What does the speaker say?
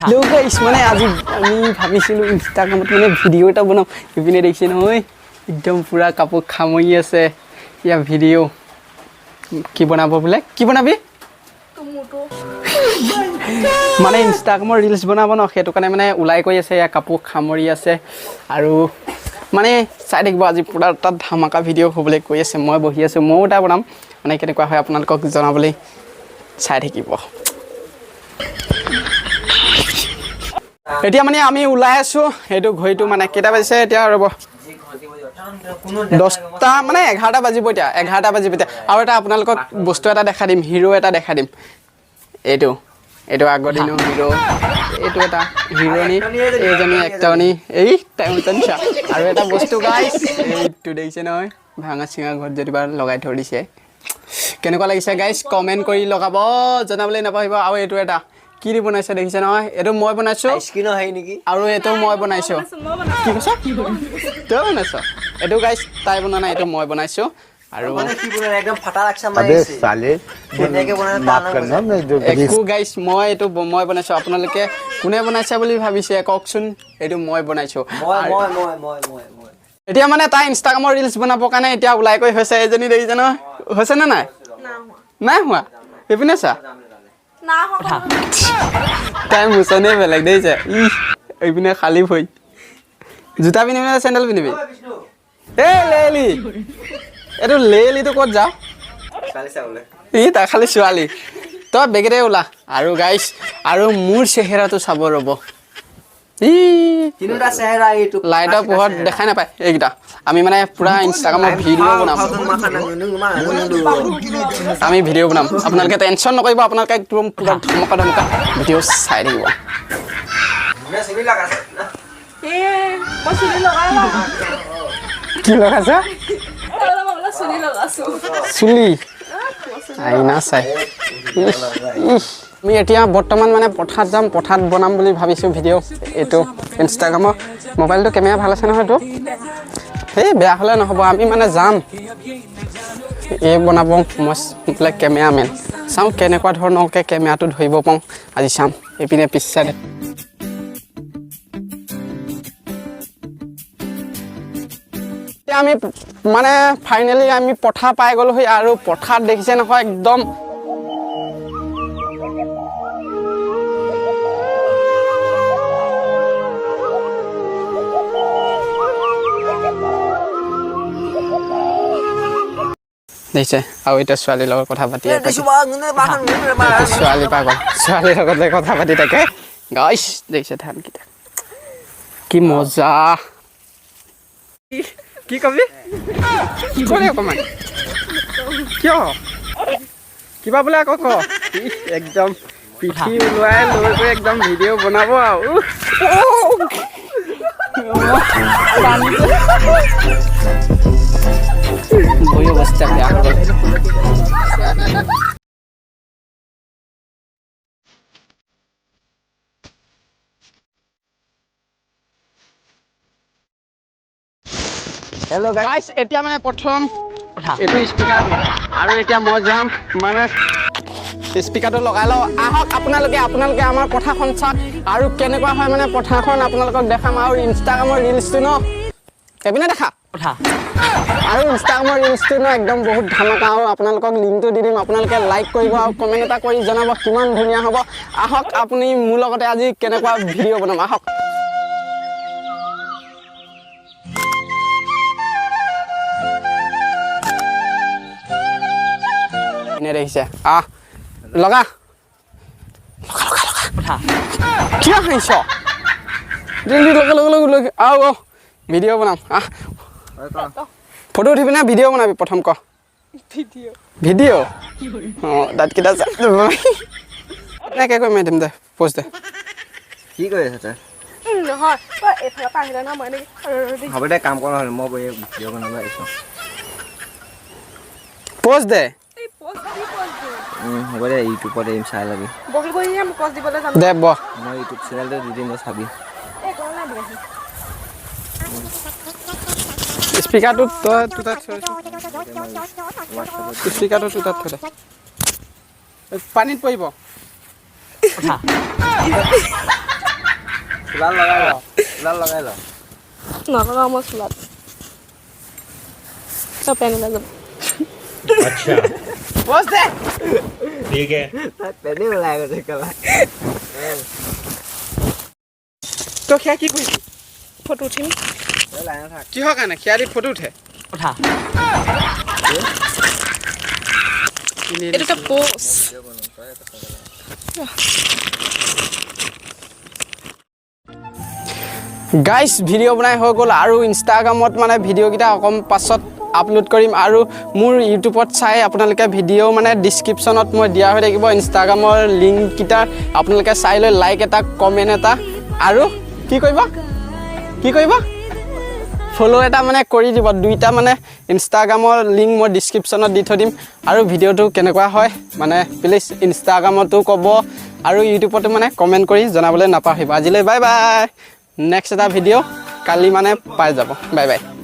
Hello guys, মানে আজি আমি ভাবিছিলো ইনষ্টাগ্ৰামত মানে ভিডিও এটা বনাম ইপিনে দেখিছে নহয় একদম পুৰা কাপোৰ খামৰি আছে ইয়া ভিডিও কি বনাব বলে কি বনাবি টমেটো মানে ইনষ্টাগ্ৰামৰ ৰিলছ বনাব ন হেতু কাৰণে মানে উলাই কৈ আছে ইয়া কাপোৰ খামৰি আছে আৰু মানে চাই দেখিব আজি পুৰা তাত ধামাকা ভিডিও হ'বলৈ কৈ আছে মই বহি আছো মই এটা বনাম মানে কেনেকুৱা হয় আপোনালোকক জনাবলৈ চাই থাকিব এতিয়া মানে আমি উলাই আছো হেতু ঘড়িটো মানে কেটা বাজিছে এতিয়া ৰব 10টা মানে 11টা বাজিব এতিয়া 11টা বাজিব এতিয়া আৰু এটা আপোনালোকক বস্তু এটা দেখা দিম হিৰো এটা দেখা দিম এইটো আগৰ দিনৰ হিৰো এইটো এটা হিৰোনি এইজনী একটনি এই টাইমটা আৰু এটা বস্তু গাইস এইটো দেখিছে নহয় ভাঙা চিঙা ঘৰত যদিবা লগাই থৈ দিছে কেনেকুৱা লাগিছে গাইস কমেন্ট কৰি লগাব জনাবলৈ নাপাহিব আৰু এইটো এটা কি দি বনাইছে দেখিছে নহয় এটো মই বনাইছো স্কিন হয় নেকি আৰু এটো মই বনাইছো কি কৈছ তই বনাইছ এটো গাইস তাই বনা নাই এটো মই বনাইছো আৰু মানে কি বনাই একদম ফাটা ৰাখছা মাৰিছে সালে কেনেকে বনাই মাফ কৰনা একো গাইস মই এটো মই বনাইছো আপোনালোকে কোনে বনাইছে বুলি ভাবিছে কওকচোন এটো মই বনাইছো মই এতিয়া মানে তাই ইনষ্টাগ্ৰামৰ ৰিলছ বনাবৰ কাৰণে এতিয়া উলাই কৈ হৈছে এজনী দেখিছে ন হৈছে না নাই নাই হোৱা এপিনে চা না হোৱা তাই মুছনে বেলেগ দেইছে এইপিনে খালি ভই জুতা পিনিবি না চেন্ডেল পিনিবি এ লেলি এটো লেলি তো কত যা খালি চাউলে ই তা খালি ছোৱালী তো বেগেৰে উলা আৰু গাইস আৰু মোৰ চেহেৰাটো চাব ৰব ই তিনটা চেহেৰা এইটো লাইটৰ পোহৰত দেখাই নাপায় এইগিটা আমি মানে পুৰা ইনষ্টাগ্ৰামত ভিডিও বনাম আমি ভিডিও বনাম আপোনালোকে টেনচন নকৰিব আপোনালোকে একদম পুৰা ধমকা ভিডিও চাই থাকিব না চিনি লাগাছে এ মই চুলি লগালা কি লগাছা মই চুলি লগাছো চুলি আইনা চাই আমি এতিয়া বৰ্তমান মানে পথাত যাম পথাত বনাম বুলি ভাবিছো ভিডিও এটো ইনষ্টাগ্ৰামৰ মোবাইলটো কেমেৰা ভাল আছে নহয় তো এই বেয়া হলে নহব আমি মানে যাম এই বনাব মই কেমেৰামেন চাওঁ কেনেকুৱা ধৰণৰকে কেমেৰাটো ধৰিব পাওঁ আজি চাম এপিনে পিছচাইডে আমি মানে ফাইনেলি আমি পথা পাই গলো আৰু পথাত দেখিছে নহয় একদম দেখিছে আৰু এটা ছোৱালীৰ লগত কথা পাতি আছে ছোৱালী পাগল ছোৱালীৰ লগত কথা পাতি থাকে গাইস দেখিছে ধানকেইটা কি মজা কি কবি কি কৰে অকমান কিয় কিবা বোলে আকৌ ক একদম পিঠি ওলাই লৈ গৈ একদম ভিডিঅ' বনাব আৰু বহি অৱস্থা বেয়া হৈ গ'ল হেল্ল' গাইস এতিয়া মানে প্ৰথম এইটো স্পিকাৰ আৰু এতিয়া মই যাম মানে স্পিকাৰটো লগাই লওঁ আহক আপোনালোকে আমাৰ পথাখন চাওক আৰু কেনেকুৱা হয় মানে পথাখন আপোনালোকক দেখাম আৰু ইনষ্টাগ্ৰামৰ ৰিলছটো ন কেবিনে দেখা কথা আৰু ইনষ্টাগ্ৰামৰ ৰিলছটো ন একদম বহুত ধামাকা আৰু আপোনালোকক লিংকটো দি দিম আপোনালোকে লাইক কৰিব আৰু কমেণ্ট এটা কৰি জনাব কিমান ধুনীয়া হ'ব আহক আপুনি মোৰ লগতে আজি কেনেকুৱা ভিডিঅ' বনাম আহক দেখিছে লগা কি আহিছ আহ ভিডিঅ' বনাম ফটো উঠিবি না ভিডিঅ' বনাবি প্ৰথম ক ভিডিঅ' দাঁতকেইটা এনেকৈ কৈ মাৰি দিম দে পষ্ট দে কি কৰি আছে তই নহয় এফালে পাহিলা না মই হ'ব দে কাম কৰা হ'ল মই ভিডিঅ' বনাব আহিছো পষ্ট দে হ'ব দে ইউটিউবত এম চাই লাগি বগল বহি আমি পষ্ট দিবলৈ যাম দে বহ মই ইউটিউব চেনেলটো দি দিম চাবি স্পিকাৰটো তই তাত স্পিকাৰটো তোৰ তাত থৈ দে পানীত পৰিব চোলাত লগাই ল চোলাত লগাই ল নলগাওঁ মই চোলাত চব পেন ওলাই যাব अच्छा বস দে ठीक है পেনি ওলাই গৈছে কেলা তই সেয়া কি কৰিবি ফটো উঠিম লাইন থাক কিহৰ কাৰণে সেয়া দি ফটো উঠে উঠা এইটো এটা পোজ গাইজ ভিডিঅ' বনাই হৈ গ'ল আৰু ইনষ্টাগ্ৰামত মানে ভিডিঅ'কেইটা অকণ পাছত আপলোড কৰিম আৰু মোৰ ইউটিউবত চাই আপোনালোকে ভিডিঅ' মানে ডিছক্ৰিপশ্যনত মই দিয়া হৈ থাকিব ইনষ্টাগ্ৰামৰ লিংককেইটা আপোনালোকে চাই লৈ লাইক এটা কমেণ্ট এটা আৰু কি কৰিব ফ'ল' এটা মানে কৰি দিব দুইটা মানে ইনষ্টাগ্ৰামৰ লিংক মই ডিছক্ৰিপশ্যনত দি থৈ দিম আৰু ভিডিঅ'টো কেনেকুৱা হয় মানে প্লিজ ইনষ্টাগ্ৰামতো ক'ব আৰু ইউটিউবতো মানে কমেণ্ট কৰি জনাবলৈ নাপাহৰিব আজিলৈ বাই বাই নেক্সট এটা ভিডিঅ' কালি মানে পাই যাব বাই বাই